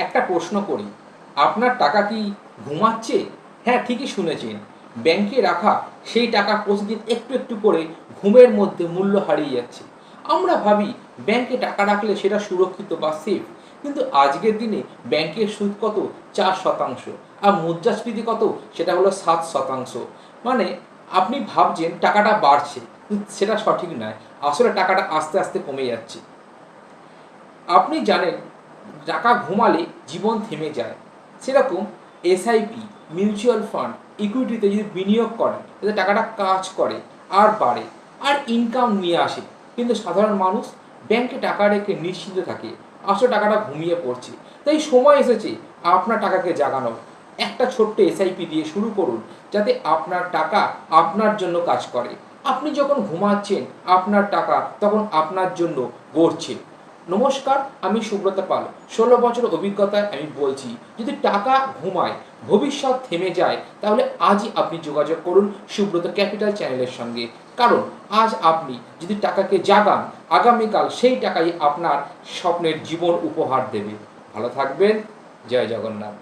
একটা প্রশ্ন করি, আপনার টাকা কি ঘুমাচ্ছে? হ্যাঁ, ঠিকই শুনেছেন। ব্যাংকে রাখা সেই টাকা প্রতিদিন একটু একটু করে ঘুমের মধ্যে মূল্য হারিয়ে যাচ্ছে। আমরা ভাবি ব্যাংকে টাকা রাখলে সেটা সুরক্ষিত বা সেফ, কিন্তু আজকের দিনে ব্যাংকের সুদ কত? 4%। আর মুদ্রাস্ফীতি কত? সেটা হলো 7%। মানে আপনি ভাবছেন টাকাটা বাড়ছে, কিন্তু সেটা সঠিক নয়। আসলে টাকাটা আস্তে আস্তে কমে যাচ্ছে। আপনি জানেন টাকা ঘুমালে জীবন থেমে যায়। সেরকম এসআইপি, মিউচুয়াল ফান্ড, ইকুইটিতে যদি বিনিয়োগ করেন তাতে টাকাটা কাজ করে আর বাড়ে আর ইনকাম নিয়ে আসে। কিন্তু সাধারণ মানুষ ব্যাংকে টাকা রেখে নিশ্চিন্ত থাকে, আসলে টাকাটা ঘুমিয়ে পড়ছে। তাই সময় এসেছে আপনার টাকাকে জাগানোর। একটা ছোট্ট এসআইপি দিয়ে শুরু করুন, যাতে আপনার টাকা আপনার জন্য কাজ করে। আপনি যখন ঘুমাচ্ছেন আপনার টাকা তখন আপনার জন্য গড়ছে। নমস্কার, আমি সুব্রত পাল। ১৬ বছর অভিজ্ঞতায় আমি বলছি, যদি টাকা ঘুমায়, ভবিষ্যৎ থেমে যায়, তাহলে আজই আপনি যোগাযোগ করুন সুব্রত ক্যাপিটাল চ্যানেলের সঙ্গে। কারণ আজ আপনি যদি টাকাকে জাগান, আগামীকাল সেই টাকাই আপনার স্বপ্নের জীবন উপহার দেবে। ভালো থাকবেন। জয় জগন্নাথ।